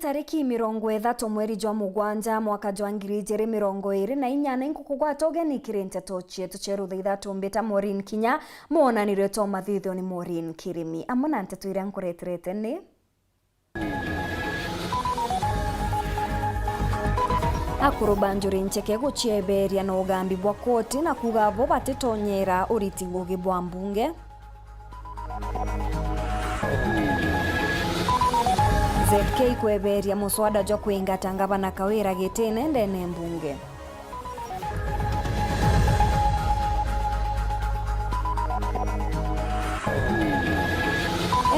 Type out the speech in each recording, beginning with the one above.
tariki 30 mweri jwa mugwanja mwaka jwa 2024 nkukugwata ugeni kirente tochietu cheru thithatu mbita Maureen Kinya muonanire to mathithio ni Maureen Kirimi amona ntetu ira nkureterete ni akuru banjuri ncheke guchieberia na ugambi bwa koti na kuga bo batitonyera uriti ngugi bwa mbunge ZK kweberia muswada jwa kuingata ngavana Kawira gitine ndene mbunge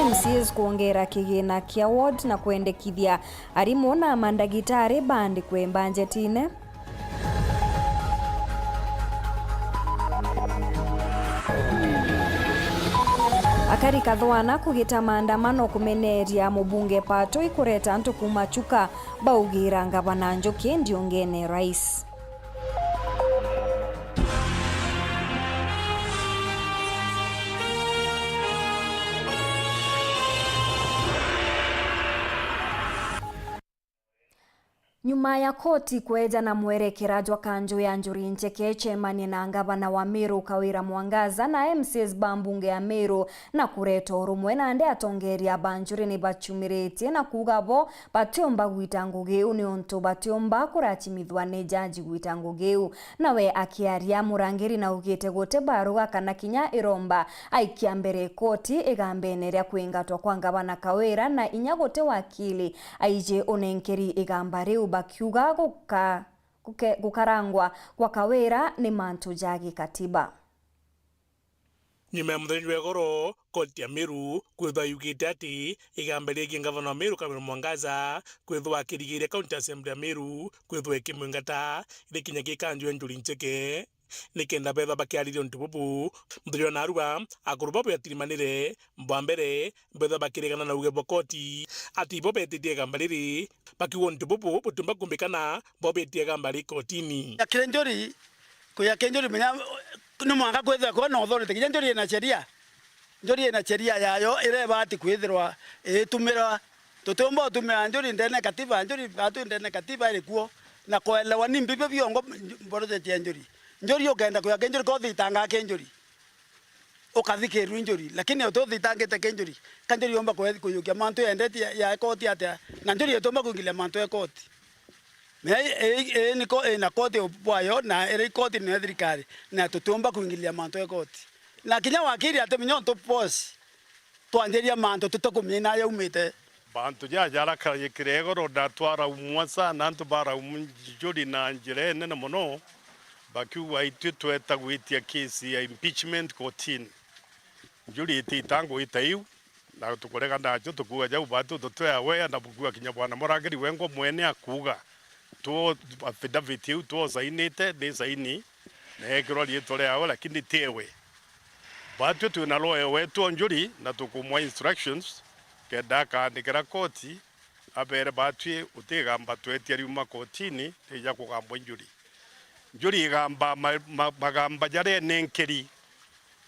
MCs kuongera kigina kia ward na kuendekithia arimu na mandagitari bandi kwe banjetine akari kathwana kugita maandamano kumeneria mubunge Pato ikureta antu kumachuka baugira ngavana Njoki ndiongene rais nyuma ya koti kweja na mwerekera jwa kanjo ya Njuri Ncheke chemani na ngavana wa Meru Kawira Mwangaza na MCs bambunge ya Meru na kureto rumwe na ande atongeria banjuri ni bachumirete na kugabo batiomba gwita ngugeu ni onto batiomba kurachimithwa ne jaji gwita ngugeu nawe akiaria murangiri na ugite gote baruga kana Kinya iromba aikia mbere koti igambeneria kuingatwa kwa ngavana Kawira na inyagote wakili aije onenkeri igambare bakiuga gukarangwa kwa Kawira ni mantu jagi katiba nyuma muthenyi wegoro koti ya Meru kwithwa yugite ati igambere ngavana wa Meru Kawira Mwangaza kwithwa akirigire county assembly ya Meru kwithwa ikimwingata ikinya gikanju ya Njuri Ncheke nikenda betha bakiaririo ntububu muthenyi na aruga akuru babo yatirimanire mbambere betha bakirigana na uge koti ati bo betitie gambariri bakiwo ntububu butumba kumbikana bo betie gambari kotini ya Njuri kuya Njuri menya no mwanga kwethwa ko no authority Njuri na sheria Njuri na sheria yayo ireba ati kwithirwa itumira tutumba tumira Njuri ndene katiba Njuri batu ndene katiba ilikuo na kuelewa ni mbibe biongo project ya Njuri Njuri ukenda kuya Njuri ko thitanga Njuri ukathikiru Njuri lakini utothitangite Njuri Njuri omba kwethi kuyukia mantu endeti ya koti ate na Njuri etomba kuingilia mantu ya koti niko na koti bwayo na ere koti ni thirikari na tutomba kuingilia mantu ya koti na Kinya wakiri ate minyo to pos twanjeria mantu tutokumina ya umite bantu jara kayikirego roda twara umwasa nantu bara Njuri na njire nene mono bakiwa itweta gwitia kesi ya impeachment kotini Njuri ititango itaiu na tukorega ndacho tukuga jau batu tutwe awe na bugua Kinya bwana morageri wengo mwene akuga tu affidavit yu tu sainite de saini na ekiro lietole awe lakini tewe batu tunaloe wetu Njuri na tukumwa instructions keda kaandikira koti abere batu utigamba twetia riuma kotini teja kugamba Njuri gamba magamba jare nenkeri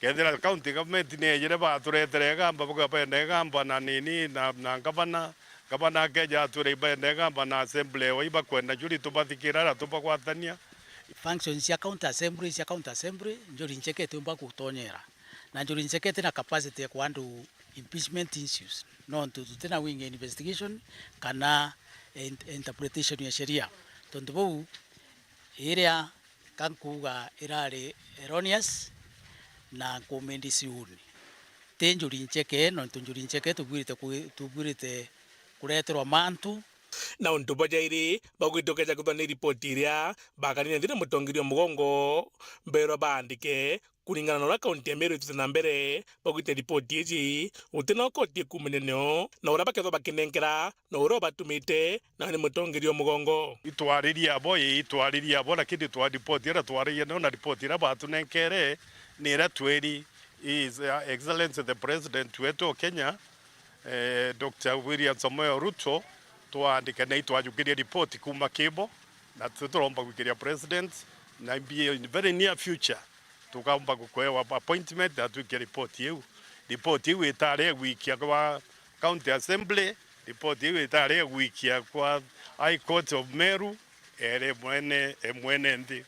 kedera county government ne jere ba turetere gamba buga pende gamba na nini na gavana keja ture pende gamba na assembly oiba kwenda Njuri tubathikirara tubakwatania functions ya county assembly Njuri Ncheke tumba kutonyera na Njuri Ncheke tena capacity ya kuandu impeachment issues no tena wing investigation kana interpretation ya sheria tondubu area kankuga irari erroneous na komendi siuni Njuri Ncheke no Njuri Ncheke tubwirite kureterwa mantu na untu bajairi bagwitokeja kuthani ripoti iria bakanine thire mutongirio mugongo mbero bandike kuringana na ura kaunti ya Meru itutena mbere bagwite ripoti iji utena koti kumeneneo na ura bakethwa bakinenkera na ura batumite na ni mutongirio mugongo itwariria bo lakini twa ripoti ira twariria no na ripoti ira batunenkere ni ira tweri is excellency the president wetu Kenya Dr. William Samoei Ruto twandika na itwajukiria ripoti kuma kibo na tuturomba gwikiria president na be in very near future tukamba kukwewa appointment atuike ripoti yu itare wikia kwa county assembly ripoti hiyo itare wikia kwa High Court of Meru mwene ndi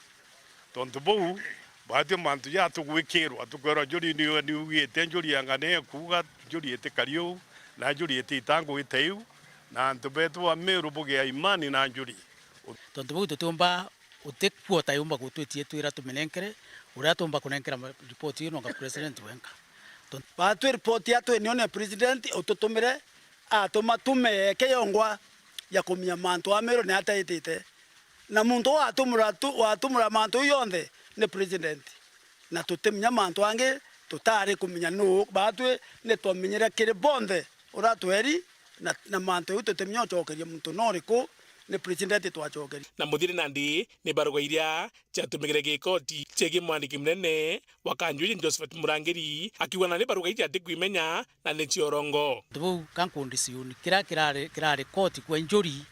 tondu bau batio mantu ya tugwikirwa tukwera njuri ni ugite njuri yangane kuga njuri ite kario na njuri ite itango iteu na antu betu wa Meru bugia imani na njuri tondu bau tutumba utikuota yumba gutwitie twira tumenenkere uria tumba kunenkera report ino nga president wenka batu report ya tu nione president ututumire atumatume keyongwa ya kumya mantu wa Meru ni ataitite na muntu watumura mantu yonthe ni president na tutemnya mantu ange tutari kumenya no batu ni twamenyera kiri bonthe uratweri na mantu tutemnya chokeria muntu noriku ni president twachokeri na muthiri nandi ni barua iria chatumigire gikoti chegi mwandiki mnene wa Kanjuya Josephat Murangiri akiwa na ni barua iria ndikuimenya na ni chiorongo tubu kankundi siuni kirari koti kwa njuri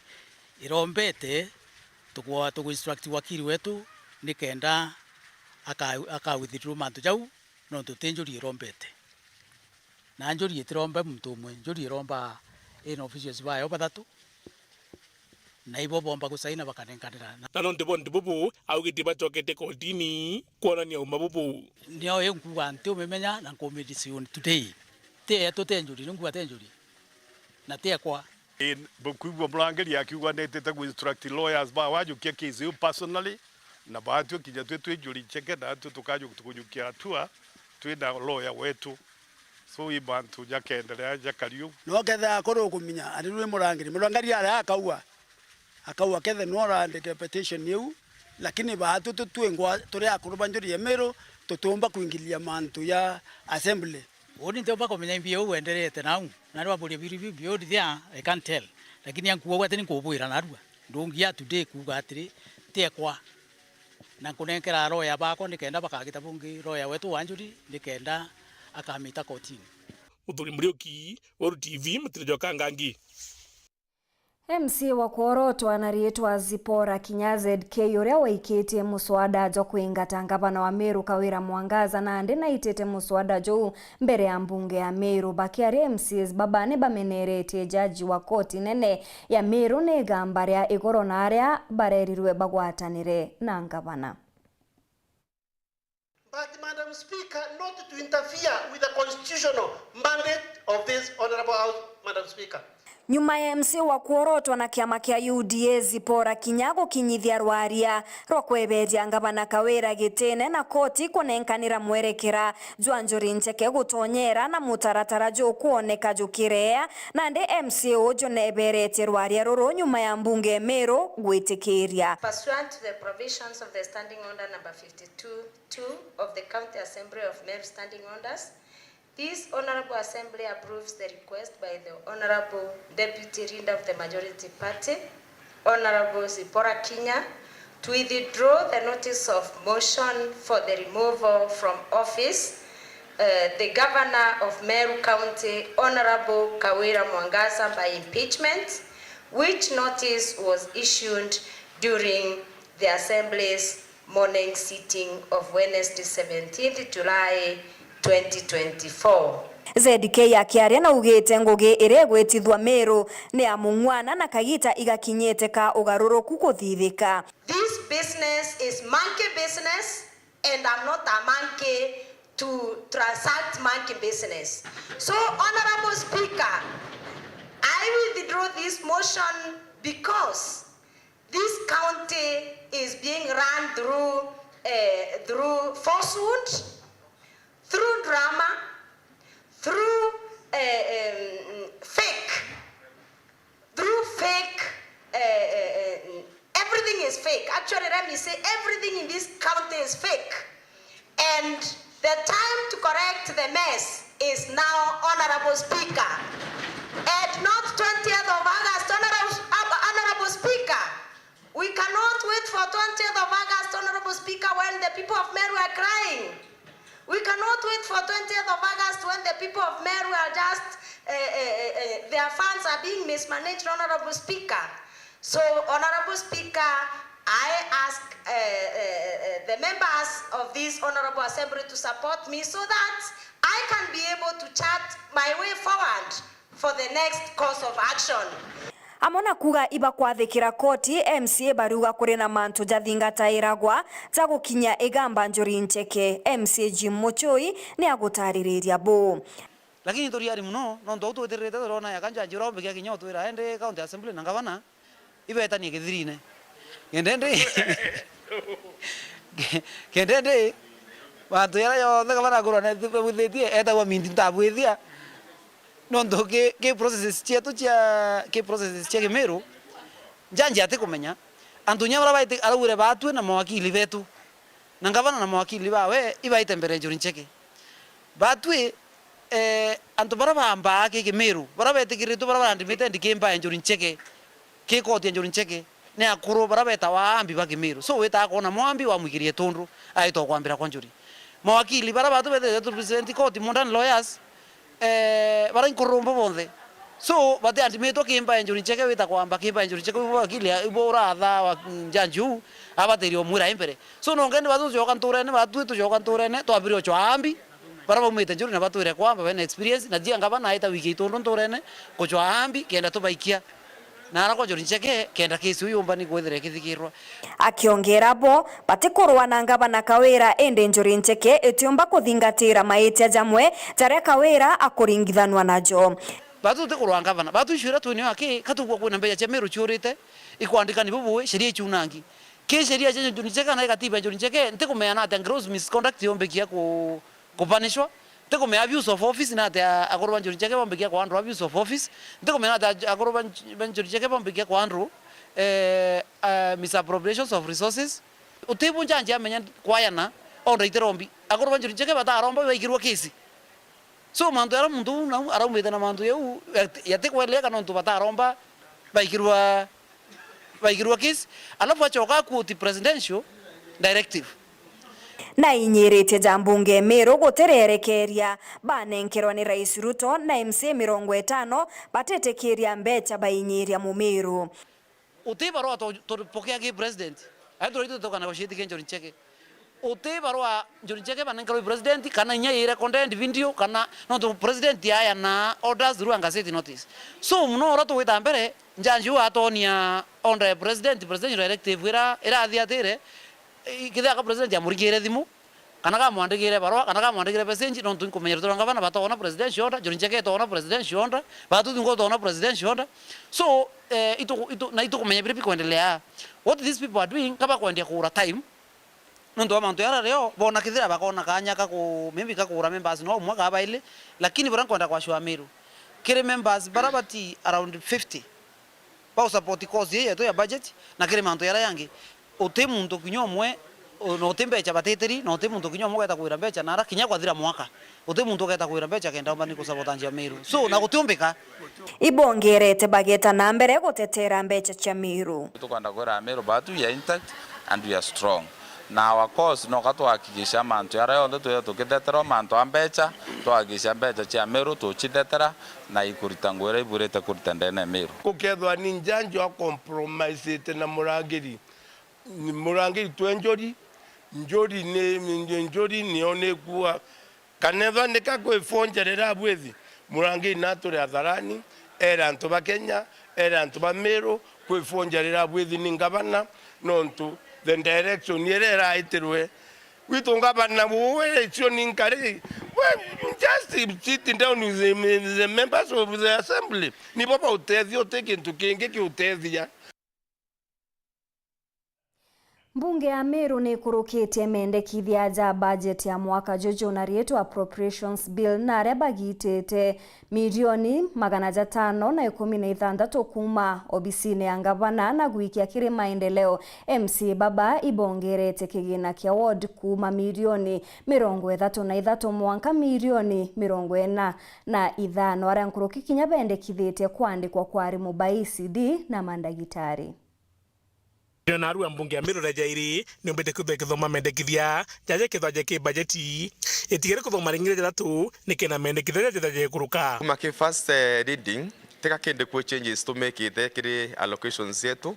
irombete tukwa instruct wakili wetu nikenda aka withdraw mantu jau no tutenjuri irombete na njuri itiromba muntu umwe njuri iromba in officials bayo bathatu na ibo bomba kusaina bakanenkanira na no ndibondi bubu augiti bachokete kotini kuonania uma bubu nio yenkuwa nti umemenya na commission today te tutenjuri nungu atenjuri na te kwa Bukuigwa Murangiri akiuga netete ku instruct lawyers ba wajukia kesi hiyo personally na baatio kija twetu juri cheke na tukaju tukujukia hatua twenda lawyer wetu so ibantu jakendelea jakario no ketha akoro kuminya ariwe Murangiri ara akaua kethe no randike petition yu lakini baatu tutwengwa turi akuru banjuri ya Meru tutumba kuingilia mantu ya assembly oni ndio bako menya mbio uendelete nau na ndo abuli biri bio dia I can't tell lakini yankuwa wateni kubwira narua ndungia today kuga atiri tekwa na kunenkera roya bako nikenda bakagita bungi roya wetu wanjuri nikenda akamita kotini Muthuri Muriuki Oru TV Mutirijo Kangangi MC wa Kuorotwa anariitwa Zipora Kinya ZK uria waikitie muswada jo kuingata ngavana wa Meru Kawira Mwangaza na andi na itete muswada jo mbere ya mbunge ya Meru bakiari MCs babane bameneretie jaji wa koti nene ya Meru ni gambaria igoro na aria barerirwe bagwatanire na ngavana. But Madam Speaker, not to interfere with the constitutional mandate of this Honorable House, Madam Speaker. Nyuma ya MC wa Kuorotwa na kiama kia UDA Zipora Kinya gukinyithia rwaria rwa kweberia ngavana Kawira gitene na koti kunenkanira mwerekera jwa njuri ncheke gutonyera na mutaratara jo kuoneka jukirea na ndi MCO jo neberetie rwaria ruru nyuma ya mbunge Meru gwitikiria. Pursuant to the provisions of the Standing Order number 52-2 of the County Assembly of Meru Standing Orders, this Honorable Assembly approves the request by the Honorable Deputy Leader of the Majority Party, Honorable Zipora Kinya, to withdraw the notice of motion for the removal from office the Governor of Meru County, Honorable Kawira Mwangaza, by impeachment, which notice was issued during the Assembly's morning sitting of Wednesday, 17th July 2024. ZK yakiaria na ugite ngugi ire gwetithwa Meru ni amungwana na kagita igakinyete ka ugaruruku kuthithika. This business is monkey business and I'm not a monkey to transact monkey business. So, Honorable Speaker, I withdraw this motion because this county is being run through falsehood, through drama, through fake, everything is fake. Actually, let me say everything in this county is fake. And the time to correct the mess is now, Honorable Speaker. And not 20th of August, Honorable Speaker. We cannot wait for 20th of August, Honorable Speaker, when the people of Meru are crying. We cannot wait for 20th of August when the people of Meru are just, their funds are being mismanaged, Honorable Speaker. So, Honorable Speaker, I ask the members of this Honorable Assembly to support me so that I can be able to chart my way forward for the next course of action. Amona kuga iba kwathikira koti MCA baruga kuri na mantu jathingatairagwa za gukinya igamba Njuri Ncheke. MCA Jim Muchoi ni agutariria bo lakini toriari muno no ndo tweterete torona yakanja njira ombe kinyo twira ende county assembly na gavana ibeta ni githirine kendende bantu yara yo gavana gorona buthetie eta wa mindi tabwithia no ndo ke processes chetu ke processes che Meru njanje ate kumenya antunya bara baite alawire batwe na mawakili betu na gavana na mawakili bawe ibaite mbere Njuri Ncheke batwe antu bara bamba ke Meru bara betikiritu bara ndimite ndikemba Njuri Ncheke ke koti Njuri Ncheke ne akuru bara beta waambi ba Meru so weta kona mwambi wa mwikirie tondu aito kwambira kwa Njuri mawakili bara batu bete represent koti modern lawyers bara inkorombo bonde so bate antimeto kimba Njuri Ncheke weta kwamba kimba Njuri Ncheke wakili ibora atha wa njanju abaterio mwira imbere so no ngende batu joka nturene batu tu joka nturene to abirio chwambi bara bamwite Njuri na batu ire kwamba bene experience na dia ngaba na ita wiki itondo nturene ko chwambi kenda to baikia na ara kwa Njuri Ncheke kenda kesi uyu mbani gwethere kithikirwa akiongera bo batikorwa na ngavana Kawira ende Njuri Ncheke etiomba kuthingatira maitia jamwe jaria Kawira akuringithanwa najo batu tikorwa ngavana batu ishura tu ni wake katugwa kuna mbeya cha Meru churite ikwandika ni bubu sheria chunangi ke sheria cha Njuri Ncheke na katiba Njuri Ncheke ntikumeana ati gross misconduct yombekia ku kupanishwa tikume abuse of office na ata akoroba Njuri Ncheke bombekia kwa andro abuse of office tikume ata akoroba Njuri Ncheke bombekia kwa andro misappropriations of resources utibu njanje amenya kwayana onda iterombi akoroba Njuri Ncheke bata aromba baikirwa kesi so mantu ara muntu na araumete na mantu yeu yatekweleka no bata aromba baikirwa kesi alafu achoka ku presidential directive na inyirite jambunge Meru gutererekeria banenkerwa ni Rais Ruto na MCA 50 batetekeria mbecha bainyiria mu Meru utibaro tupokea ki president aito rito toka na washiti Njuri Ncheke utibaro Njuri Ncheke banenkerwa president kana nya ire content video kana no to president ya na orders through gazette notice so mno rato wita mbere njanju atonia on the president directive ira thiatire kitha ka president ya murigire thimu kana ka mwandikire barwa kana ka mwandikire message no tu kumenya ruto ngavana batona president shonda Njuri Ncheke tona president shonda batu ngo tona president shonda so ito kumenya bipi kuendelea what these people are doing kaba kuendelea kura time no ndo mantu yara leo bona kithira bakona kanyaka ku mimi ka kura members no mwaka aba ile lakini bora kwenda kwa shwa Meru kire members barabati around 50 ba support cause yetu ya budget na kire mantu yara yangi ote muntu kinyomwe no tembecha bateteri no te muntu kinyomwe eta kuira becha nara kinya kwa thira mwaka ote muntu keta kuira becha kenda omba niko sabotanja Meru so na gutumbika ibongerete bageta na mbere gutetera mbecha cha Meru tukwanda kwira Meru batu ya intact and we are strong na our cause no katwakikisha mantu yara yothe tuya tukitetera mantu ambecha twakikisha mbecha cha Meru tuchitetera na ikurita ngwira iburite kurita ndene Meru kukethwa ni njanjo a compromise na murangiri twenjori njori ni onekua kaneva ndeka kwefonjerera bwethi murangiri naturi atharani era antu ba Kenya era antu ba Meru kwefonjerera bwethi ni ngavana nontu the direction yerera itirwe witu ngavana buwe sio ninkari just sitting down with the members of the assembly ni papa utethio take into kingi ki utethia Mbunge ya Meru ni kurukitie mendekithia ja budget ya mwaka jojo na rietu appropriations bill na rebagitete milioni 516 kuma obisine ya ngavana na gwikia kiri maendeleo MC Baba ibongerete kigina kia ward kuma milioni 33 mwanka milioni 40 na ithano aria nkuruki kinya bendekithite kwandikwa kwa arimu ba ECD na mandagitari na arua mbunge ya Meru Rajairi ni umbete kuthwa kithoma mendekithia jaje kithwa jake budgeti itigere kuthoma ringire jatu nikena mendekithia jaje kuruka kuma ki first reading teka kende ku changes to make it kiri allocations yetu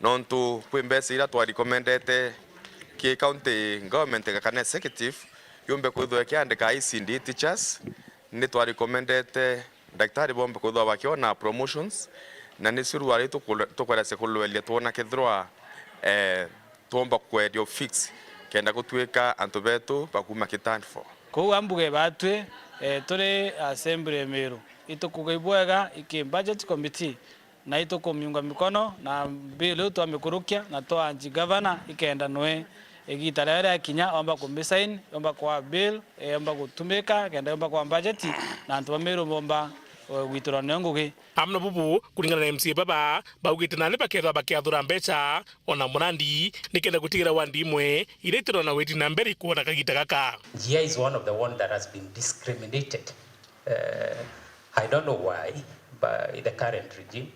nontu kwembesa ira twa recommendete ki county government kana executive yombe kuthwa kiandika ICD teachers ni twa recommendete daktari bombe kuthwa bakiona promotions na ni siru ari tukwera sekulwelia tuona kithwa tuomba kwedio fix kenda gutwika antu betu bakuma kitanfo ko ambuge batwe tore assembly Meru itukugaibwega iki budget committee na itukumyunga mikono na bill tu amekurukia na to anji governor ikenda noe igitarere kinya omba kumisain omba kwa bill omba gutumika kenda omba kwa budget na antu Meru bomba witura nengugi amna bubu kulingana na MC baba baugite na bakethwa bakiathura mbeca ona munandi nikenda gutigira wandi imwe iretero na weti na mbere kuona kagita kaka. GI is one of the one that has been discriminated. I don't know why, but in the current regime,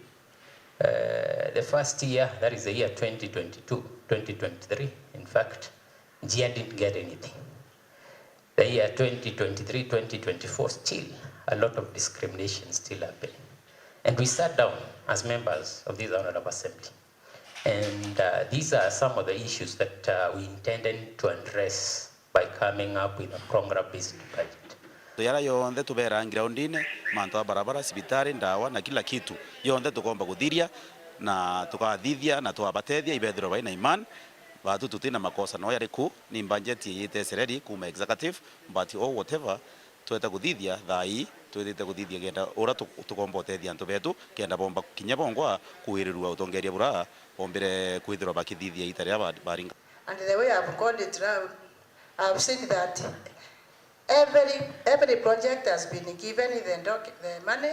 the first year, that is the year 2022, 2023, in fact, GI didn't get anything. The year 2023, 2024, still a lot of discrimination still happening. And we sat down as members of this Honorable Assembly. And these are some of the issues that we intended to address by coming up with a program-based budget. Yara yonde tubera groundine manto barabara sibitari ndawa na kila kitu yonde tukomba kudhiria na tukathithia na tuabatethia ibethiro baina iman batu tutina makosa no yari ku ni budget yite sereri kuma executive but or whatever tueta kuthithia thai tuete kuthithia genda ora tukomba otethia antu betu kenda bomba kinya bongwa kuirirwa utongeria bura bombere kwithiro bakithithia itaria baringa. And the way I've gone it round, I've seen that every project has been given the money.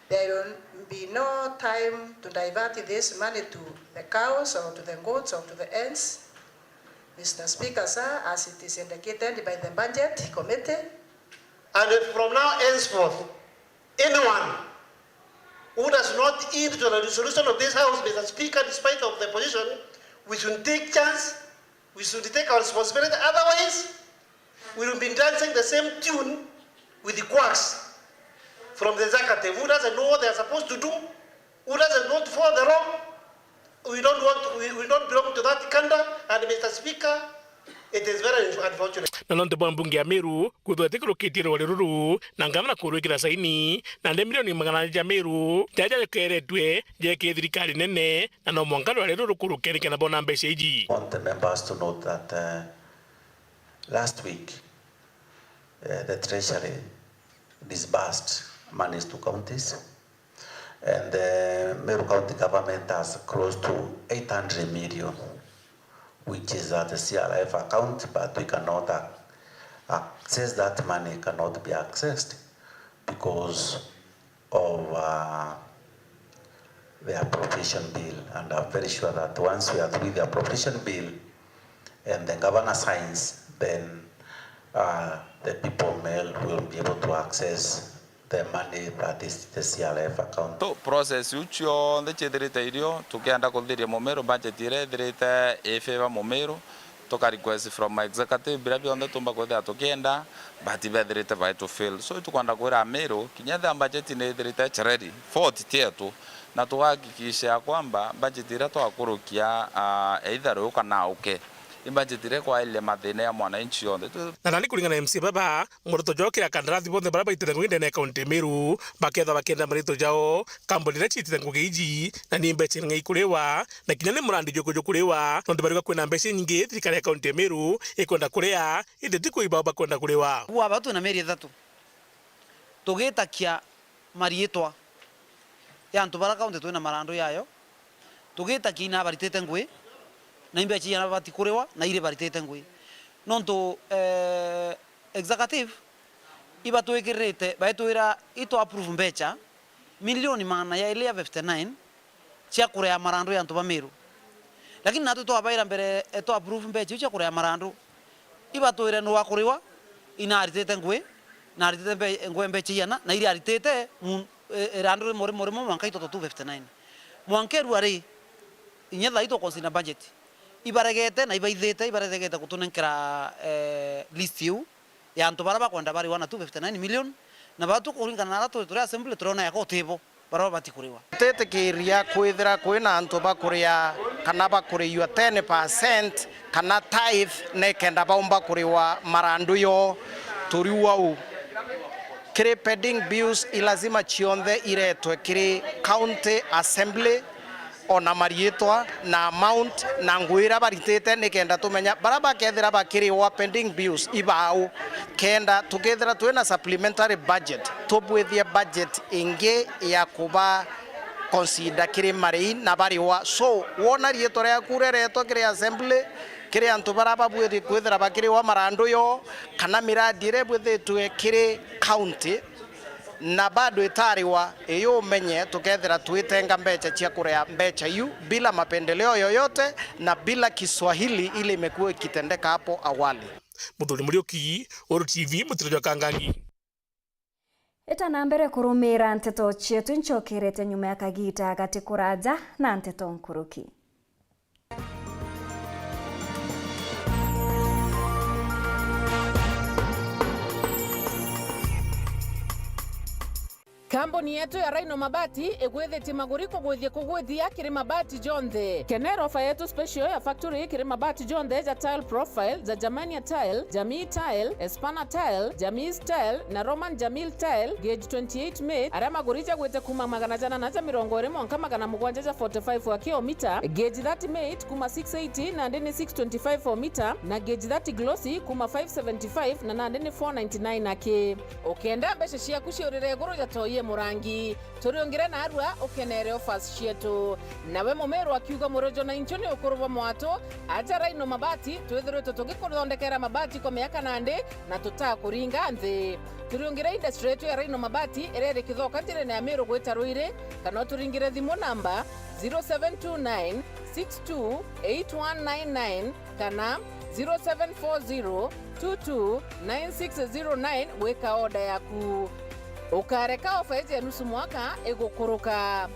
There will be no time to divert this money to the cows or to the goats or to the ants. Mr. Speaker, sir, as it is indicated by the budget committee. And from now henceforth, anyone who does not heed to the resolution of this House, Mr. Speaker, despite of the position, we should take chance. We should take our responsibility. Otherwise, we will be dancing the same tune with the quacks from the executive. Who doesn't know what they are supposed to do? Who doesn't want to follow the wrong? We don't belong to that kanda. And Mr. Speaker, it is very unfortunate. Na nonte mbunge ya Meru kuthwa tikiro kitiro waliruru na ngavana kuruikira saini na milioni magana ya Meru jaja keretwe je thirikari nene na no mwangalo waliruru kurukereke na bona mbeca iji. I want the members to note that last week the Treasury disbursed monies to counties, and the Meru County government has close to 800 million, which is at the CRF account, but we cannot access that money, cannot be accessed because of the appropriation bill. And I'm very sure that once we agree the appropriation bill and the governor signs, then the people will be able to access the money that is the CRF account. To process ucho the chedrite idio tukianda kudhiria Meru budget ire dirite efeva Meru toka request from my executive bila bionda tumba kwenda tukienda but dirite vai to fail so tukwanda kwera Meru kinyatha budget ne dirite charity 40 tietu na tuhakikisha kwamba budget ire twakurukia either uka na uke imbajitire kwa ile mathina ya mwananchi yonde na nani kulingana na MC baba muruto jokira kandrathi bonde baraba itire ngwinde na county Meru baketha bakenda marito jao kamboni na chitire ngugeiji na ni mbeca ngai kurewa na kinyane murandi jokurewa ndo bari kwena mbeca nyingi thirikari ya county Meru ikonda kurea inde tiko ibaba kwenda kurewa wa batu na meri thatu tugitakia marietwa ya ntu bara county twina marando yayo tugitakia na baritete ngwe na imbechi yana bati kurewa na ile baritete ngui nonto executive iba tuikirite baitwira ito approve mbecha milioni mana ya ile ya 59 cia kurea marando ya ntu Meru lakini natu to abaira mbere to approve mbecha cia kurea marando iba tuire no akuriwa ina aritete ngui na aritete ngwe mbecha yana na ile aritete rando more mwanka ito 259 mwankeru ari inyetha ito consider budget ibaregete na ibaithete ibaregete kutunenkera list yu ya antu baraba kwenda bari 259 million na batu kuringana na turi assembly turona ya kotibo baraba batikuriwa tete kiria kwithira kwina antu bakuria kana bakuriwa 10% kana tithe ne kenda baumba kuriwa marandu yo turiwa u kiri pending bills ilazima chionthe iretwe kiri county assembly ona marietwa na amount na ngwira baritete nikenda tumenya baraba kethira bakiri wa pending bills ibao kenda tukethira twena supplementary budget tubwithie budget ingi ya kuba consider kiri mari na bariwa so wona rieto ria kureretwo kiri assembly kiri antu baraba bwithi kwithira bakiri wa marando yo kana miradi ire bwithitwe kiri county na bado itariwa iyo menye tukethira twitenga mbecha cia kurea mbecha yu bila mapendeleo yoyote na bila Kiswahili ile imekuwa ikitendeka hapo awali. Muthuri Muriuki, Oro TV, Mutirijwa Kangangi. Etana mbere kurumira nteto chetu nchokerete nyuma ya kagita gati kuraja na nteto nkuruki. Kambuni yetu ya Rhino Mabati egwethete maguriko kugwithia kiri mabati jonthe. Kenero ofa yetu special ya factory kiri mabati jonthe ja tile profile za Germania tile, Jamii tile, Espana tile, Jamii tile na Roman Jamil tile gauge 28 made. Ara magurija gwete kuma magana jana na mirongo ire monka magana mugwanja ja 45 wa kilomita. Gauge 30 made kuma 680 na ndeni 625 for meter na gauge 30 glossy kuma 575 na ndeni 499 ake. Okenda beshe cia kuciorire goro ja toye murangi turiongire na arua ukenere offers cietu nawe mumeru akiuga murojo na inchoni ukuruva mwato aja Rhino Mabati twethirwe tugikuthondekera mabati kwa miaka nande na tutakuringa nthi turiongire industry yetu ya Rhino Mabati irere kithoka njire na Meru gwita Ruire kana turingire thimu namba 0729 628199 kana 0740 229609 weka order yaku ukareka ofa ya nusu mwaka igukuruka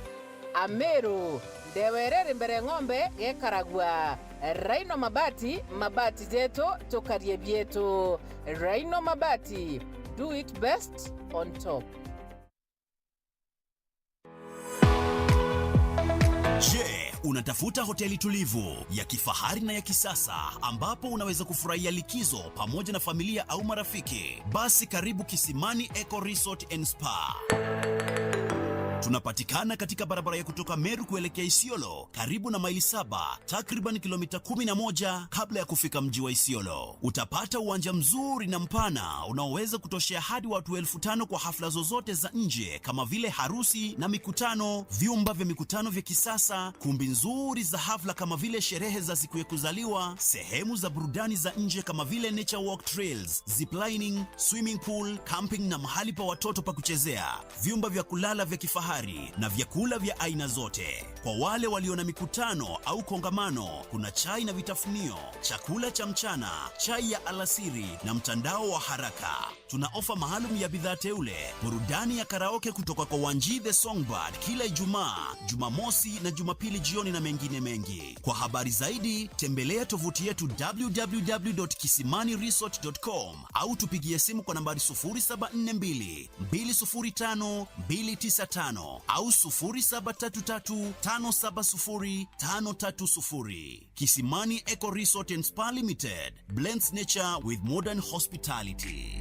Ameru ndewerere mbere ng'ombe gekaragwa Rhino Mabati mabati zetu tukarie bietu Rhino Mabati do it best on top. Je, unatafuta hoteli tulivu ya kifahari na ya kisasa ambapo unaweza kufurahia likizo pamoja na familia au marafiki? Basi karibu Kisimani Eco Resort and Spa. Tunapatikana katika barabara ya kutoka Meru kuelekea Isiolo, karibu na maili 7, takriban kilomita 11 kabla ya kufika mji wa Isiolo. Utapata uwanja mzuri na mpana unaoweza kutoshea hadi watu 5,000 kwa hafla zozote za nje kama vile harusi na mikutano, vyumba vya mikutano vya kisasa, kumbi nzuri za hafla kama vile sherehe za siku ya kuzaliwa, sehemu za burudani za nje kama vile nature walk trails, ziplining, swimming pool, camping na mahali pa watoto pa kuchezea, vyumba vya kulala vya kifahari na vyakula vya aina zote. Kwa wale walio na mikutano au kongamano, kuna chai na vitafunio, chakula cha mchana, chai ya alasiri na mtandao wa haraka. Tuna ofa maalum ya bidhaa teule, burudani ya karaoke kutoka kwa Wanji the Songbird kila Ijumaa, Jumamosi na Jumapili jioni na mengine mengi. Kwa habari zaidi, tembelea tovuti yetu www.kisimaniresort.com au tupigie simu kwa nambari 0742 205 295 au 0733 570 530. Kisimani Eco Resort and Spa Limited blends nature with modern hospitality.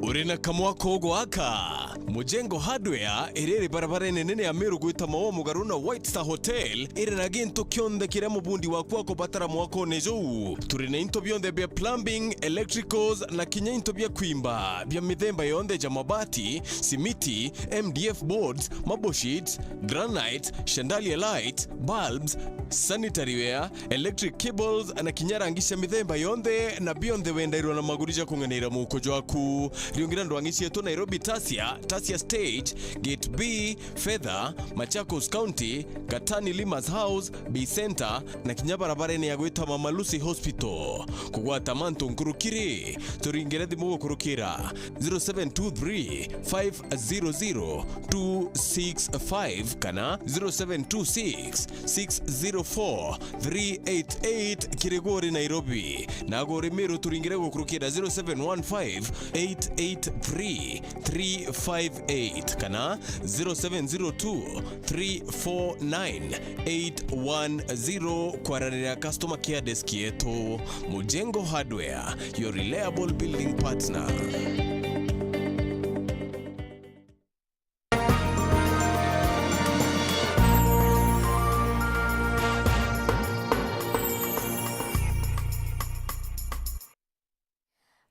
Urina kamwako gwaka Mujengo Hardware irere barabara nene ya Meru gwita mawo mugaruna White Star Hotel irena ginto kionde kire mubundi wakwa ko batara mwako nejo turina into bionde bya plumbing, electricals na kinya into bya kwimba bya mithemba yonde ja mabati, simiti, MDF boards, mabo sheets, granite, chandelier light, bulbs, sanitary ware, electric cables na kinyarangisha mithemba yonde na bionde wenda irona magurija kunganira mukojo waku riungira ndwangici yetu Nairobi Tasia Stage, Gate B, Fedha, Machakos County, Katani Limas House, B Center na kinyabarabara ya gwita Mama Lucy Hospital. Kugwata manto nkurukiri turingere thimu kurukira 0723 500 265 kana 0726 604 388 Kirigori Nairobi na gore Meru turingere kurukira 0715 88 0702-83358 kana 0702-349-810 kwaranira customer care desk yetu. Mujengo Hardware, your reliable building partner.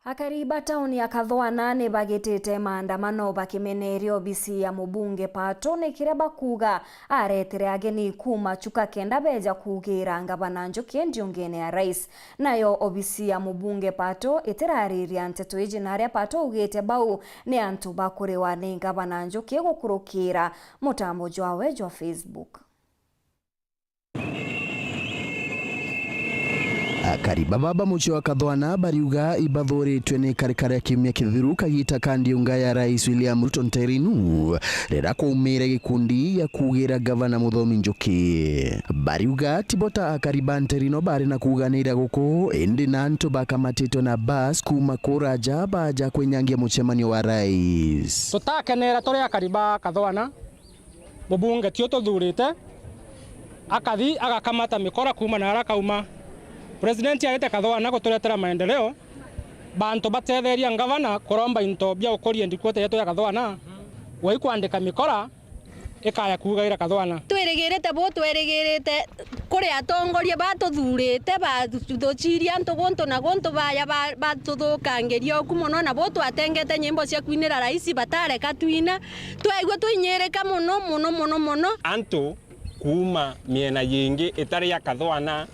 Akariba tauni ya Kathwana ni bagitite maandamano bakimenerio obisi ya mubunge Pato ni kireba kuga aretere ageni kuma chuka kenda beja kugira ngabana Njoki ndiungene ya rais. Nayo obisi ya mubunge Pato itirariria nteto ijinaria Pato ugete bau ni antu bakurewa ni ngabana Njoki gukurukira mutambo jwawe jwa Facebook. Akariba baba mucho wa Kathwana bariuga ibathuritwe ni karikari kimya kithiru kagita kandi unga ya rais William Ruto nterinu rera kuumire gikundi ya kugira gavana Muthomi Njoki. Bariuga tibota akariba nterino bari na kuganira guku indi nanto bakamatito na bus kuma kuraja baja kwenyangia muchemanio wa rais. Tutakenera tore akariba Kathwana mubunge tio tuthurite akathi agakamata mikora kuma na arakauma President aite Kathwana guturetera maendeleo bantu batetheria ngavana kuromba into bya ukorie ndikote yetu ya Kathwana wai kwandika mikora ikaya kugaira Kathwana twirigirite bo twirigirite kuri atongoria batuthurite bathuchiria ntuguntu na guntu baya batuthukangiria okumuno na bo twatengete nyimbo cia kwinira rais batareka twina twaigwe twinyereka muno antu kuma miena yingi itari ya Kathwana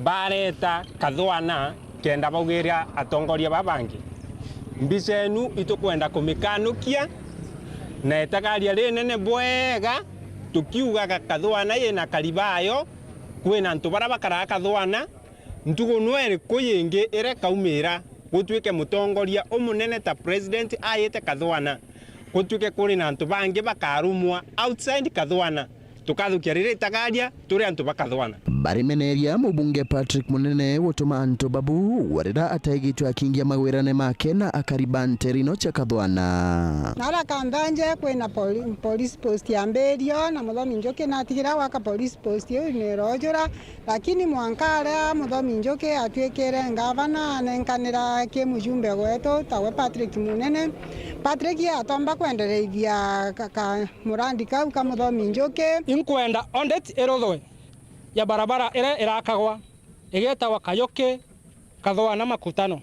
bareta Kathwana kenda baugiria atongoria babangi mbicenu itukwenda kumikanukia na etagaria rinene bwega tukiuga Kathwana yena karibayo kwina antu bara bakara Kathwana ntugo nwere kuyingi ire kaumira gutwike mutongoria umunene ta president ayete Kathwana gutwike kuri na antu bangi bakarumwa outside Kathwana tukathukia rire itagaria turi antu bakathwana. Barimeneria mubunge Patrick Munene wotuma antu babu warira ataigitwa akingia magwirane make na akariba nterino cha Kathwana. Nara kandanje kwina police post ya Mberio na Muthomi Njoki na tigira waka police post yo ni rojora lakini mwankara Muthomi Njoki atwekere ngavana nenkanira ke mujumbe gwetu tawe Patrick Munene. Patrick atomba kwendereithia kaka murandi kau ka Muthomi Njoki inkwenda ondet erothwe ya barabara ire irakagwa igetawa Kayoke Kathwana makutano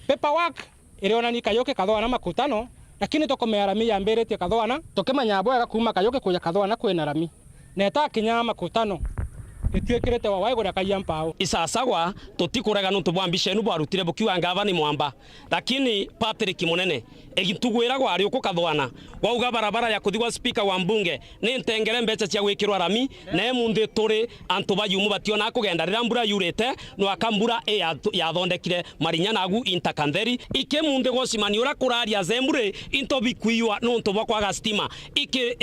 paperwork irionani Kayoke Kathwana makutano lakini tokomea rami ya mberetie Kathwana tokemanya bwega kuma Kayoke kuya Kathwana kwena rami neta kinya makutano itwekirete wa waigura kayampao isasagwa tutikuraga nuntu bwambishenu bwarutire bukiwa ngavani mwamba lakini Patrick Munene egitugwira gwari uko Kathwana wauga barabara ya kuthigwa speaker wa mbunge ni ntengere mbecha cia gwikirwa rami na emunthi turi antu bayumu bationa kugenda rira mbura yurite no akambura yathondekire marinya nagu intakantheri ike munthi gocimani ura kuraria zembure into bikuiwa nuntu bwa kwaga stima ike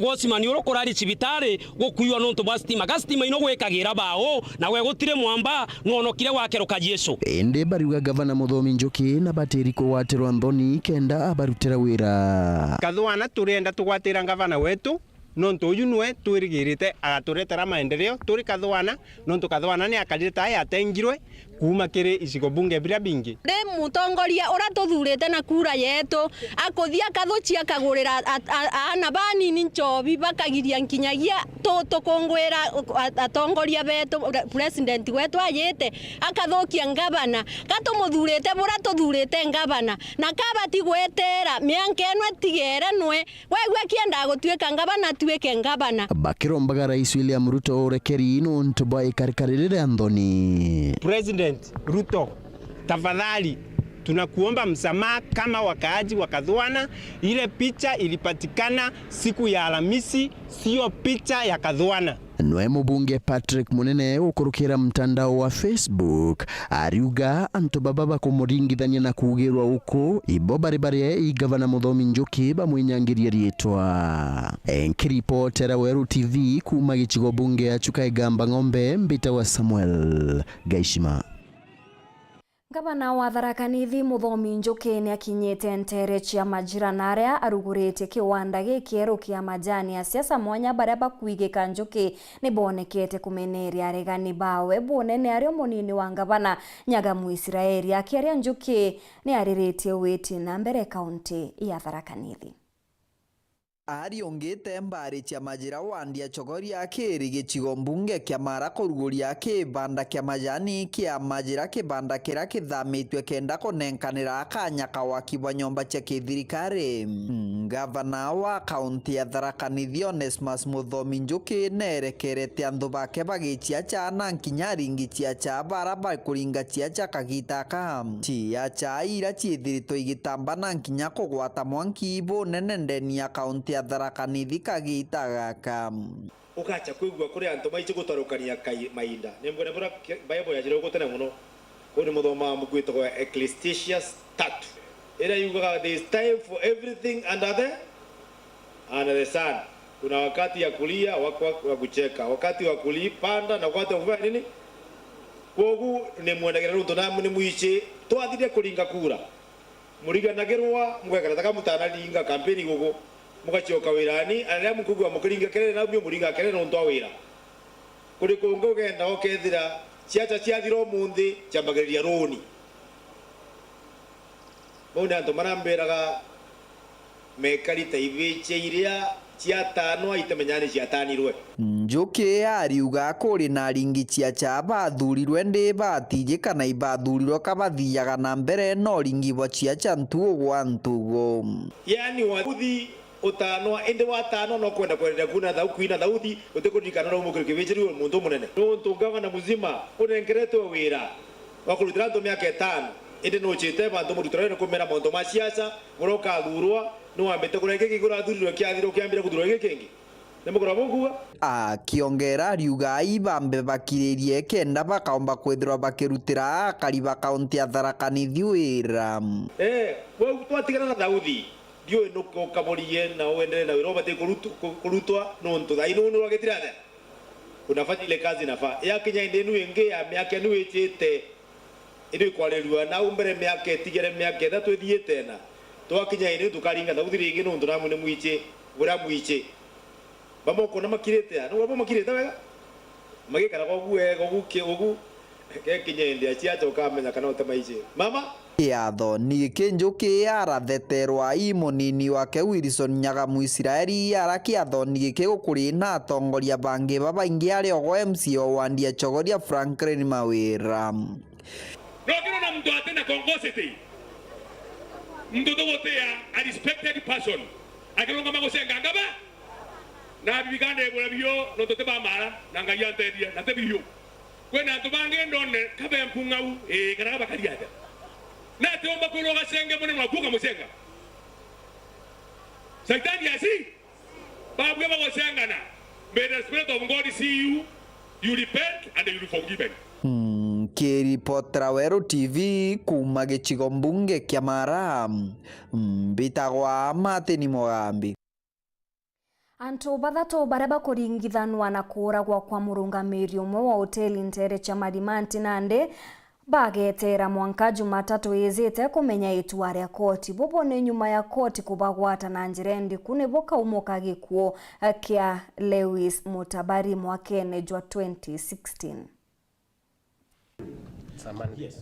gocimani ura kurari cibitari gukuiwa nuntu bwa stima stima ino gwekagira bao na we gutire mwamba nonokire wakeruka Yesu ende bariuga gavana Muthomi Njoki na bateri ko waterwa Nthoni kenda abarutira wira. Kathwana turenda tugwatira gavana wetu nontu uyu nwe twirigirite agaturetera maendeleo turi Kathwana nontu Kathwana ni akarita aya atengirwe kuma kiri icigo bunge bira bingi de mutongoria ora tuthurite na kura yetu akuthia kathucia kagurira ana bani ni nchobi bakagiria nkinyagia tukungwira atongoria betu president wetu ayete akathukia ngavana katumuthurite bura tuthurite ngavana na kabati gwetera mianke nwe tigere nwe wegwe kienda gutwika ngavana twike ngavana bakirombaga rais William Ruto rekeri nontu bwa ikarikarire Nthoni. President Ruto, tafadhali tunakuomba msamaha kama wakaaji wa Kathwana. Ile picha ilipatikana siku ya Alhamisi, sio picha ya Kathwana. Nwe mubunge Patrick Munene ukurukira mtandao wa Facebook ariuga antu baba kumuringithania na kugirwa uko ibo bari igavana Muthomi Njoki bamwinyangiria rietwa. Enkiripotera Weru TV kuma gichigo bunge ya Chuka Igamba Ng'ombe mbita wa Samuel Gaishima. Gavana wa Tharaka Nithi Muthomi Njuki ni akinyite ntere cia majirani aria arugurite kiwanda gikieru kia majani ya siasa mwanya baria bakuigika Njuki ni bonekete kumeneria aregani bawe bonene ario munini wa gavana Nyagamu Israeli akiaria Njuki ni ariritie witi na mbere kaunti ya Tharaka Nithi. Ariongete mbari cia majira wandia chogoria akiri gicigo mbunge kia mara kuruguria kibanda kia majani kia majira kibanda kira kithamitwe kenda kunenkanira akanya kawaki wa nyomba cia kithirikari. Gavana wa kaunti ya Tharaka Nithi Onesmus Muthomi Njuki nerekerete andu bake bagicia cha na nkinya ringi cia cha baraba kuringa cia cha kagitaka cia cha ira ciithirito igitamba na nkinya kugwata mwanki ibo nene ndeni ya kaunti ya Tharaka Nithi kagita gaka ukacha kwigwa kuri antu maici gutarukania kai mainda nembona bora Bible yajira gutene muno kuri muthoma mukwitwa Ecclesiastes 3 ira yugaga there is time for everything under the sun. Kuna wakati ya kulia, wakati wa kucheka, wakati wa kulipanda na wakati wa kufanya nini. Kogu ni mwendagera runto na muni muici twathire kuringa kura muriganagirwa mwekara taka mutana linga kampeni gogo mugachoka wirani aria mukugwa mukiringa kerere na myo muringa kerere no ntwa wira kuri kungo genda okethira ciacha ciathiro munthi cyambagiriria roni bona ndo maramberaga mekarita ibiche iria ciatano aitemenyani ciatanirwe. Njuki ariuga kuri na ringi cia cha bathurirwe ndi batije kana ibathurirwe kabathiaga na mbere no ringi bo cia cha ntuo gwa ntugo. Yani wathi utano ende watano no kwenda kwenda kuna kuina thauti utekurikana no mukiri kibichiri muntu munene no ntungava na muzima unengerete wira wakurutira ndo miaka 5 ende no chete bantu murutirane kumera monto ma siasa muroka thurwa no ambete kurenge kigura thurirwe kiathiro kiambira kuthurwa gikengi nemukora mukuwa akiongera ariuga ibambe bakiririe kenda bakaomba kwithirwa bakirutira kariba kaunti ya Tharaka Nithi wira we twatigana na thauthi dio no kamorie na uendelee na wiroba te kurutwa no nthu thai no rwagitirate unafanya ile kazi nafa ya Kenya indenu enge ya miaka nu echete indi kwalelwa na umbere miaka etigere miaka ethatu ethie tena twakinya indi tukaringa thauthi ringi no nthu namune muiche bura muiche bamoko na makirete no babo makirete wega magikara kwa guega guke Kenya indi aciacha ukamenya kana utamaiche mama Yatho ni Njuki arathetherwa imunini wake Wilson Nyagamu Israeli arakiatho ni gikigukuri na atongoria bangi babaingi aria ogo MCO wandia chogoria Franklin Mawira Nokino na mtu atenda kongosete mtu dogotea a respected person akilonga magosenga ngaba na bibigande bora biyo no tote ba mara na ngayante dia na tebiyo kwena tubange ndone kabe mpungau kana bakariata na tuomba kuloga senge mwana mwakuka musenga Saitani asi babu yaba wasengana may the spirit of God see you repent and you forgiven. Kiripotera Weru TV kuma gicigo mbunge kia Mara mbitagwa Martin Mugambi. Antu bathatu baria bakuringithanwa na kuragwa kwa murungamiri umwe wa hoteli ntere cha Madimanti Nandi bagetera mwanka Jumatatu yezete kumenya itua ria koti bobo ne nyuma ya koti kubagwata na njirendi kune boka umoka gikuo kia Lewis Mutabari mwakene jwa 2016.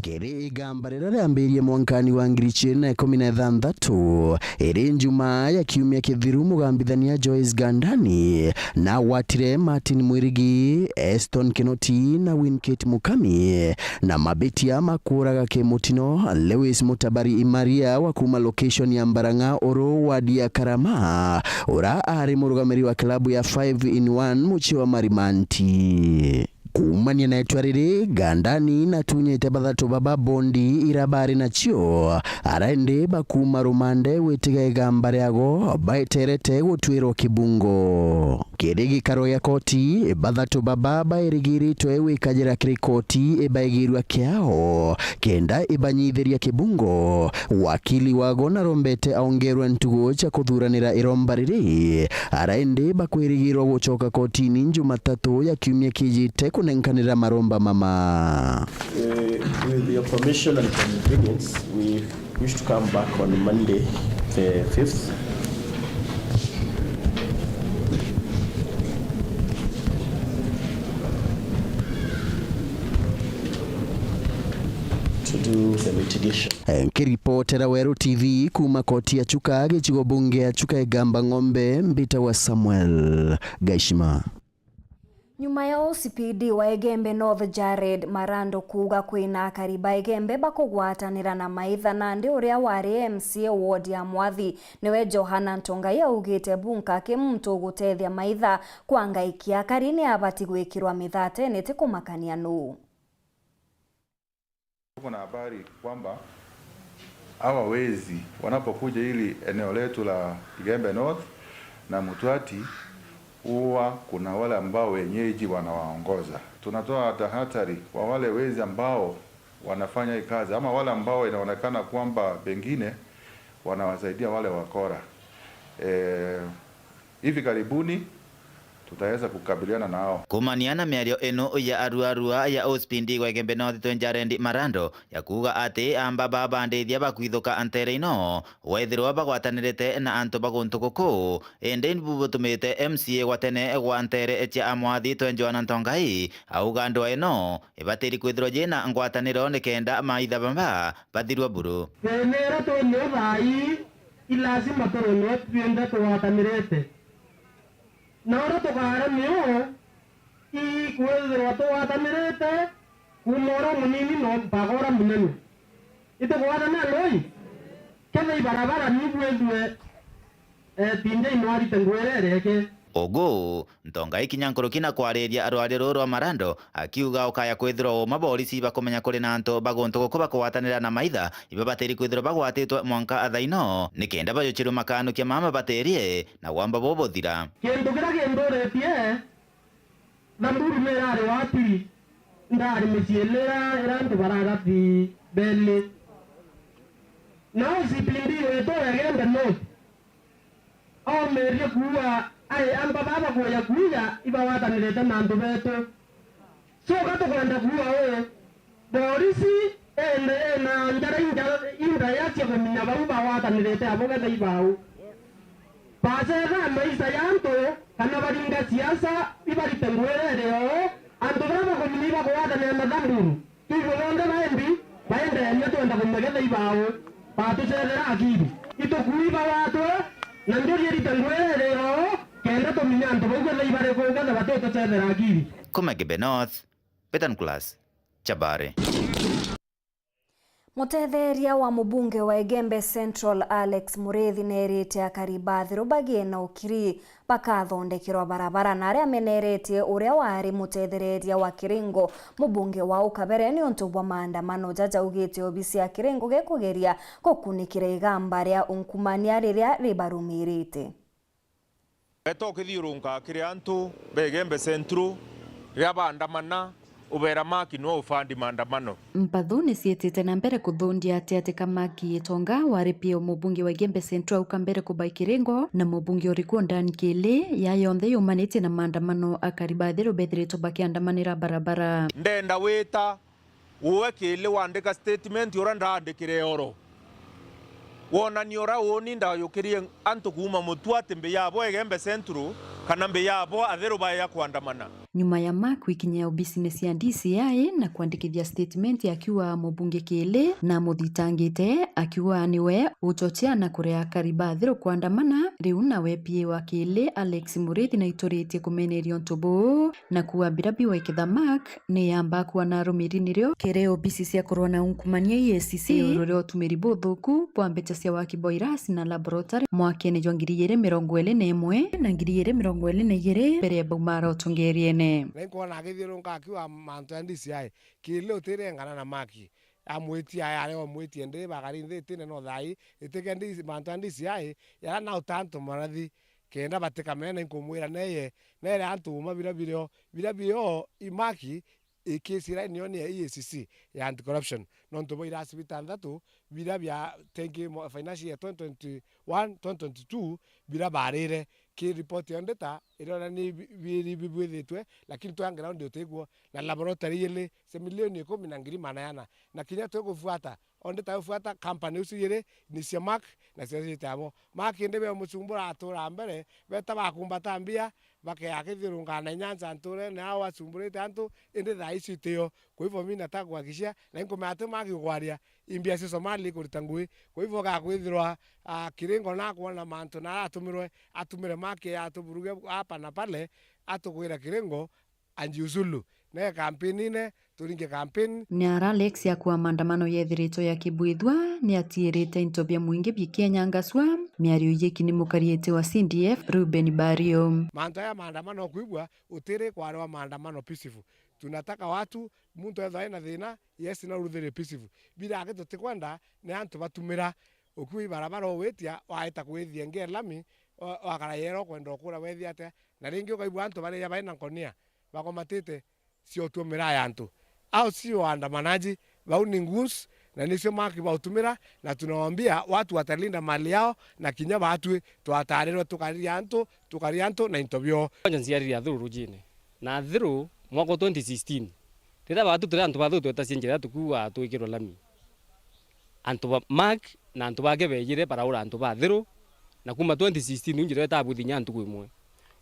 Kere igamba rira riambirie mwankani wa 2016 iri njuma ya kiumia kithiru mugambithania Joyce Gandani na watire Martin Mwirigi, Eston Kinoti na Winkate Mukami na mabetia makuraga kimutino Lewis Mutabari Imaria wa kuma location ya Mbaranga Oro wadia Karama ora ari murugamiri wa klabu ya 5-in-1 muchi wa Marimanti. Kumania na etwariri Gandani na tunyete bathatu baba bondi irabari na chio araende bakuma rumande wetiga igamba riago baiterete gutwirwo kibungo kirigi karo ya koti bathatu baba bairigiritwe wikajira kirikoti ibaigirwa kiao kenda ibanyithiria kibungo wakili wago na rombete aongerwa ntugo cha kuthuranira irombariri araende bakwirigirwo gucoka kotini Jumatatu ya kiumia kijite kunenkanira maromba mama. With your permission and convenience, we wish to come back on Monday, the 5th. To do the mitigation. Nkiripotera Weru TV kuma koti ya Chuka gichigo bunge ya Chuka Igamba Ng'ombe Mbita wa Samuel Gaishima. Nyuma ya OCPD wa Egembe North Jared Marando kuga kwina kariba Egembe bakugwatanira na maitha na ndi uria wari MCA ward ya Mwathi niwe Johana Ntonga ya ugite bunka ke muntu gutethia maitha kwangaikia karini abati gwikirwa mithate niti kumakania nu. Kuna habari kwamba hawa wezi wanapokuja ili eneo letu la Igembe North na Mutwati huwa kuna wale ambao wenyeji wanawaongoza. Tunatoa tahadhari kwa wale wezi ambao wanafanya hii kazi ama wale ambao inaonekana kwamba pengine wanawasaidia wale wakora. Hivi karibuni tutaweza kukabiliana nao. Kumaniana miario eno ya arua ya OCPD wa Egembe North Jared Marando ya kuga ati amba babandithia bakwithuka antere ino wethirwa bagwatanirite na antu baguntukuku ende nibubutumite MCA gwatene gwa antere cia Amwathi Johana Ntongai auga andu eno ibatiri kwithirwa jina ngwataniro nikenda maitha bamba bathirwa buru. Venera to no thai ilazima torono twenda twatanirite Nora tokara mio I kwethirwa twatamirite kumora munini no bagora munene ite kwara na loi kebe barabara ni gwethwe tinde inwari tengwerereke Ogo Ntongai kinyankorokina kwariria arwari rwa Marando akiuga ukaya kwithirwa maborisi bakomenya kuri na antu baguntuko bakwatanira na maitha ibabateri kwithirwa bagwatitwe mwanka athaino nikenda bayochiru makanu kia mama baterie na wamba bobothira kendo kira gendoretie namburu merare wati ndari mesielera erantu baragati belle now sipindi weto Egembe North au merie kuwa ai amba baba kuya kuya iba watanirete na antu beto so gato kwenda kuwa we borisi na njara inda yache kuminya baba watanirete aboga ibau pasera maisha yanto kana baringa siasa ibari tengwerere antu baba kuminya watanirete na damburu tibonde baende nyetonda kumegeza ibau patu sedera akiri ito kuiba watu na njori ritangwerere kenda to minyanto bogwe ibare ko ngana batoto sedera akiri. Kuma Egembe North Petankulas Chabare. Mutetheria wa mubunge wa Egembe Central Alex Murithi nerite akaribathi rubagie na ukiri bakathondekirwa barabara na aria meneretie uria wari mutethereria wa Kiringo mubunge wa Ukabere ni untu bwa maandamano jaja ugite obisi ya Kiringo gekugeria gukunikira igamba ria unkumania riria ribarumirite. Eto kithiurunga kiri antu Egembe Central ria bandamana ubera maki no ufandi maandamano. Mpathu nicietite na mbere kuthundia ati Kamaki Itonga wari pia mubunge wa Egembe Central ukambere kubai Kiringo na mubunge urikuo ndani kili ya yonthe yumanite na maandamano akaribathi rubethiritwo bakiandamanira barabara. Ndenda wita uwe kili wandika statement ura ndandikire oro wona ni ora woni ndayukirie antu kuma Mutwati mbe yabo Egembe Central kana mbe yabo atheru baya kuandamana. Nyuma ya Mark wikinya business ya DCI na kuandikithia statement akiwa mubunge kile na muthitangite akiwa niwe uchochea na kurea karibathi kuandamana riu nawe pia wa kile Alex Murithi na itoritie kumenerio ntubu na kuwa birabi wa ikitha Mark ni yamba kuwa na rumiririo kireo BCC ya korona unkumania EACC urore tumiri buthuku kwa mbecha cia wakiboiras na laboratory mwakene jwa 2021 na 2022 mbere baumara utungeriene Nenko na githirunga akiwa mantu ya DCI kile utirengana na Maki amwiti aya ari omwiti ndi bagari nditine no thai itike ndi mantu ya DCI ya na utanto marathi kenda batika mena inkumwira neye nere antu uma birabiro Imaki ikisira niyo ni EACC ya anti corruption non to boira sibitandatu bira bya tenge financial year 2021 2022 bira barire ki report yondeta irona ni biri bibwithitwe lakini twangira ndio tegwo na laboratory ile se milioni 10 na ngiri manayana na kinya tugufuata ondeta ufuata company usiyire ni cia mark na cia tamo mark ndebe mucumbura atura mbere beta bakumbata mbia bakeyakithirungana nyanza nture na awa cumburite antu indi thaisi tio kwa hivyo mimi nataka kuhakikishia na inkomate magigwaria imbia cia Somali kurita ngui kwa hivyo gakwithirwa kiringo na kuona mantu na atumire make atuburuge hapa na pale atugwira kiringo anjiuzulu na kampeni ne turinge kampeni ni ara Alex ya kwa maandamano yethirito ya kibwithwa ni atirite intobia mwingi bi Kenya ngaswa miario yiki ni mukariete wa CDF Ruben Bario manto ya maandamano kuibwa utire kwa wa maandamano peaceful tunataka watu muntu etho ina thina yes na ruthire peaceful bila ageto tikwenda ni antu batumira ukui barabara wetia waita kwithia ngelami wakara yero kwenda kura wethia ate na ringi ukaibwa antu bari ya baina konia bakomatite sio tumira ya antu au sio andamanaji bauni ngus na nisio maki bautumira na tunawaambia watu watalinda mali yao na kinya watu twatariro tukarianto na intobyo nyanziari ya thuru rujine na thuru mwaka 2016 tira watu tira antu bathu twetacienjera tukuwa twikirwo lami antu ba mark na antu bage bejire paraura antu ba thuru na kuma 2016 unjire tabuthi antu kwimwe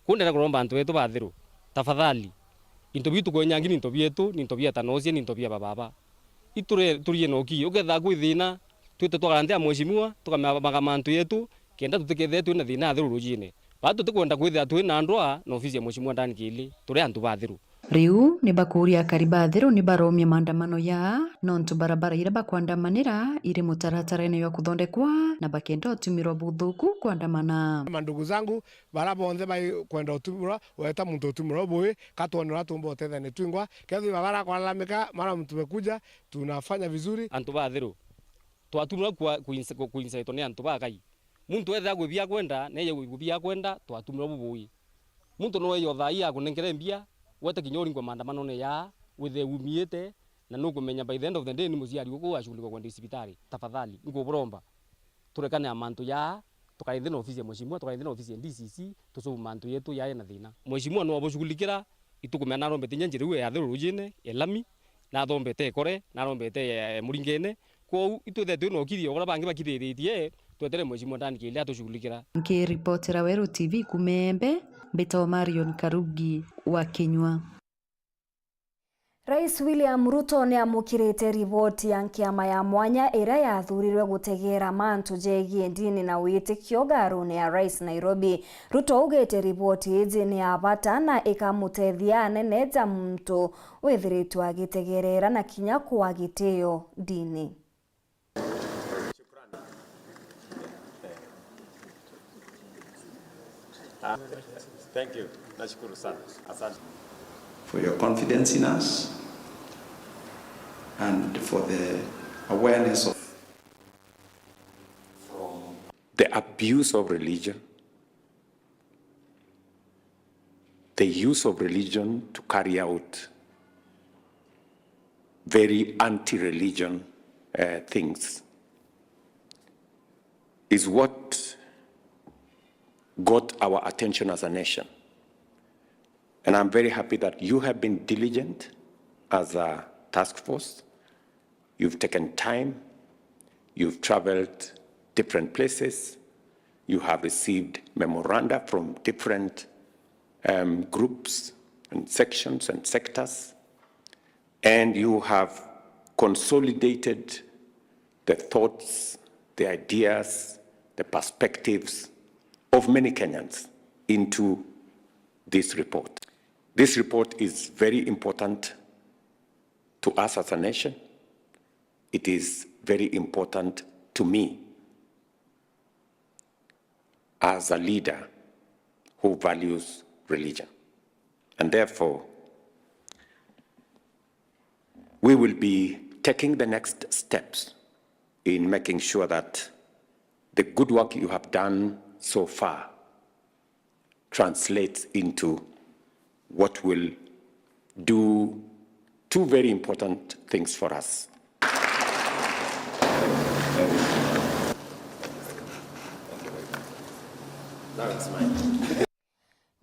kundera kuromba antu betu ba thuru tafadhali intobia tukonya ngini intobia tanozie intobia bababa iture turie noki ugetha gwithina twite twagarante mheshimiwa tukamaba mantu yetu kenda tutikethe tu na thina thuru rujine batu tukwenda kwithia tu na ndwa na ofisi ya mheshimiwa ndani kili turi antu bathiru riu ni bakuria karibathiru ni baromia maandamano ya nontu barabara ira bakwandamanira iri mutaratarene ya kuthondekwa na bakenda utumirwa buthuku kwandamana mandugu zangu barabonze bai kwenda utumira weta muntu utumira boy katwanira tumbo tethane twingwa kethi babara kwalamika mara mtu bekuja tunafanya vizuri antu bathiru twatumira kuinsaito ni antu bakai muntu etha gwibia kwenda neye gwibia kwenda twatumira bubui muntu no yo thaia kunengere mbia wete kinyori kwa maandamano ne ya withe umiete na nukumenya by the end of the day ni muziari uko ashughulikwa kwenda hospitali tafadhali nguburomba turekane amantu ya tukaithina ofisi ya mheshimiwa tukaithina ofisi ya DCC tusu mantu yetu ya na thina mheshimiwa no aboshughulikira itukumena rombete nyenjire we ya thurujine elami na thombete kore na rombete muringene ko ituthe tu no kirio gora bangi bakiriritie twetere mheshimiwa ndani kile atushughulikira Nikiripotera Weru TV kumembe Mbito Marion Karugi wa Kinywa. Rais William Ruto ni amukirite riboti ya nkiama ya mwanya ira yathurirwe gutegera mantu jegie ndini na witikio garuni ya Rais Nairobi. Ruto ugete riboti izi ni abata na ikamutethia nene ja muntu withiritwe agitegerera na kinya kwa gitio dini. Thank you. Nashukuru sana. Asante. For your confidence in us and for the awareness of The abuse of religion, the use of religion to carry out very anti-religion things is what got our attention as a nation. And I'm very happy that you have been diligent as a task force. You've taken time, you've traveled different places, you have received memoranda from different groups and sections and sectors, and you have consolidated the thoughts, the ideas, the perspectives of many Kenyans into this report. This report is very important to us as a nation. It is very important to me as a leader who values religion. And therefore, we will be taking the next steps in making sure that the good work you have done so far translates into what will do two very important things for us.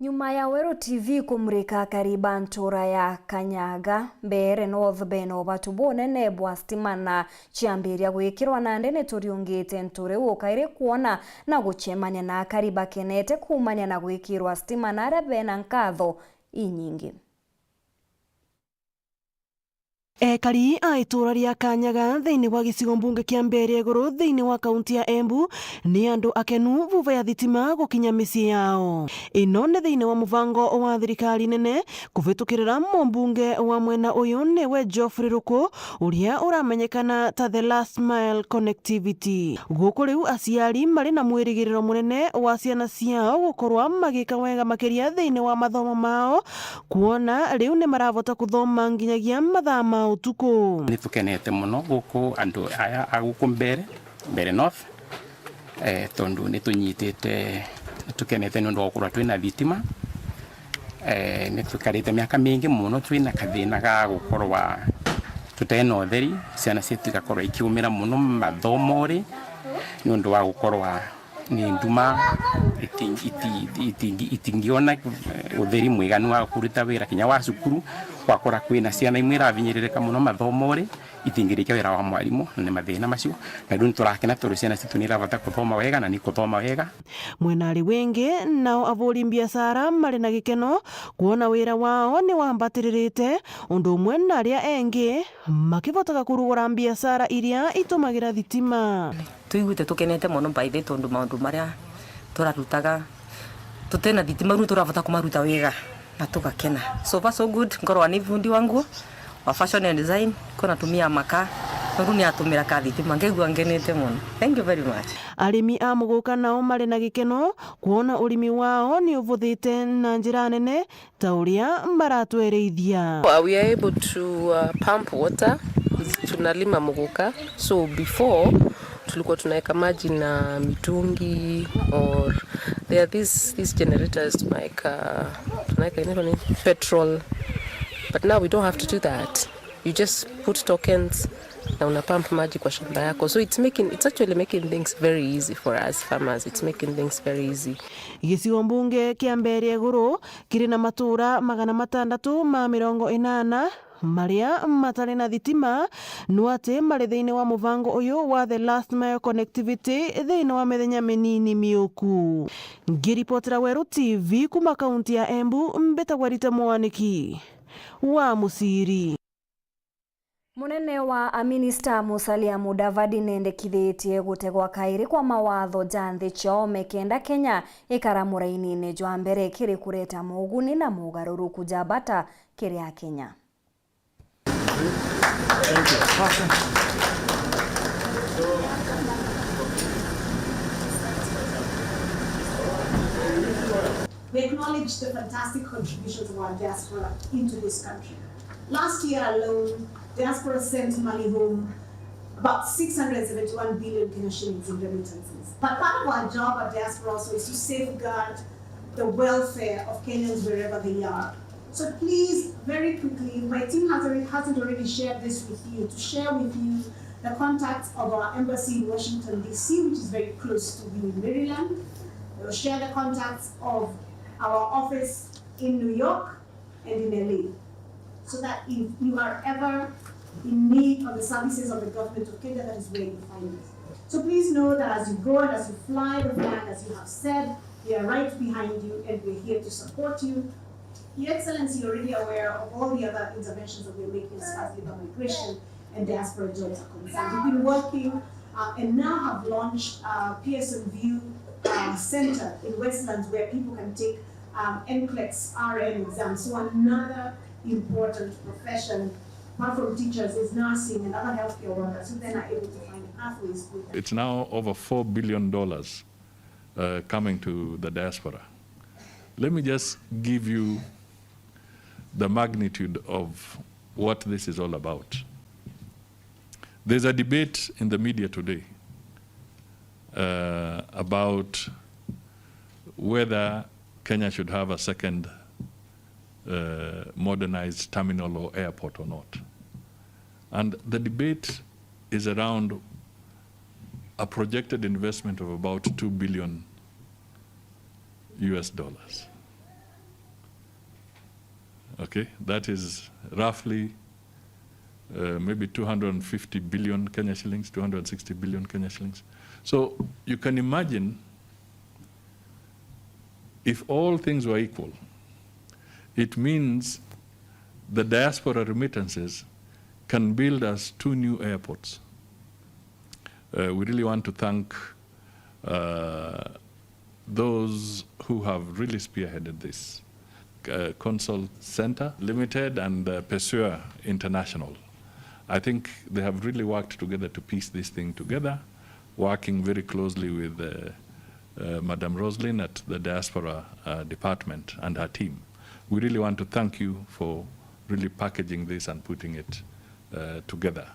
Nyuma ya Wero TV kumrika kariba ntura ya Kanyaga mbere North Beno batubone nebwa stima na chiambiria gwikirwa na ndene turiungite nture ukaire kuona na guchemanya na kariba kenete kumanya na gwikirwa stima na rebena nkatho inyingi. Ekari a itura ria Kanyaga thiini wa gicigo mbunge kia Mbeere Iguru thiini wa kaunti ya Embu ni andu akenu vuva ya thitima gukinya micii yao. Ino ni thiini wa muvango wa thirikari nene kuvitukirira mbunge wa mwena uyu niwe Geoffrey Ruku uria uramenyekana ta the last mile connectivity. Guku riu aciari mari na mwirigiriro munene wa ciana ciao gukorwa magika wega makiria thiini wa mathomo mao kuona riu ni maravota kuthoma nginyagia mathama utuko. Nitukenete muno guku andu aya aguku Mbeere North tondu nitunyitite tukenete nundu gukura twina thitima nitukarite miaka mingi muno twina kathina ga gukorwa tutena utheri ciana cietu igakorwa ikiumira muno mathomori nundu wa gukorwa ni nduma itingiona utheri mwiganu wa kuruta wira kinya wa cukuru wakora kwina ciana imwe iravinyiririka muno mathomori itingirika wira wa mwarimu ni mathina macio na ndu turakena turu ciana citu niravata kuthoma wega na ni kuthoma wega. Mwenari wingi nao avuri biashara mari na gikeno kuona wira wao ni wambatiririte undu umwe na aria engi makivotaga kurugura biashara iria itumagira thitima. Tuiguite tukenete muno baithe tondu maundu maria turarutaga tutena thitima ru turavota kumaruta wega na tugakena. So far so good. Ngorwa ni fundi wangu wa fashion and design kona tumia maka ru ni atumira ka thitima ngegwa ngenete muno. Thank you very much. Arimi a muguka nao mari na gikeno kuona urimi wao ni uvuthite na njira nene ta uria maratwereithia. We are able to pump water. Tunalima muguka. So before tulikuwa tunaweka maji na mitungi or there are these generators tunaweka petrol, but now we don't have to do that. You just put tokens na una pump maji kwa shamba yako. So it's actually making things very easy for us farmers. It's making things very easy. Gicigo mbunge kia Mbeere Iguru kiri na matura 680 maria matari na thitima nuate mari thiini wa muvango uyu wa the last mile connectivity thiini wa mithenya minini miuku. Ngiripotera Wero TV kuma kaunti ya Embu mbetagwa Rita Mwaniki wa Musiri. Munene wa Aminista Musalia Mudavadi nendekithitie gutegwa kairi kwa mawatho janthi chome kenda Kenya ikaramura inine jwa mbere kiri kureta muguni na mugaruruku jabata kiria Kenya. We acknowledge the fantastic contributions of our diaspora into this country. Last year alone, diaspora sent money home, about 671 billion Kenya shillings in remittances. But part of our job at diaspora also is to safeguard the welfare of Kenyans wherever they are. So please, very quickly, my team hasn't already shared this with you, to share with you the contacts of our embassy in Washington, D.C., which is very close to you in Maryland. We'll share the contacts of our office in New York and in LA, so that if you are ever in need of the services of the government of Kenya, that is where you find it. So please know that as you go and as you fly the flag, as you have said, we are right behind you and we're here to support you. Your Excellency, you're already aware of all the other interventions that we're making as far as labor migration and diaspora jobs are concerned. We've been working and now have launched Pearson View Center in Westlands, where people can take NCLEX RN exams. So another important profession, apart from teachers, is nursing and other healthcare workers who then are able to find pathways with them. It's now over $4 billion coming to the diaspora. Let me just give you the magnitude of what this is all about. There's a debate in the media today about whether Kenya should have a second modernized terminal or airport or not. And the debate is around a projected investment of about $2 billion. Okay, that is roughly maybe 250 billion Kenya shillings, 260 billion Kenya shillings. So you can imagine, if all things were equal, it means the diaspora remittances can build us 2 new airports. We really want to thank those who have really spearheaded this. Consol Center Limited and Pessoa International. I think they have really worked together to piece this thing together, working very closely with Madam Roslyn at the Diaspora Department and her team. We really want to thank you for really packaging this and putting it together.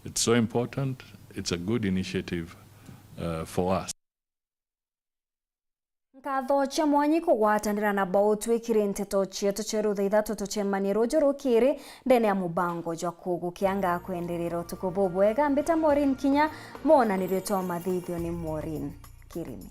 It's so important. It's a good initiative for us. Nkatho cia mwanyi kugwatanira na bao twikire nteto cietu ceru thaithatu tucemaniro njurukiri ndene ya mubango jwa kugukianga kwenderera utuku bubwega mbita Maureen Kinya monanirio twa mathithio ni Maureen Kirimi.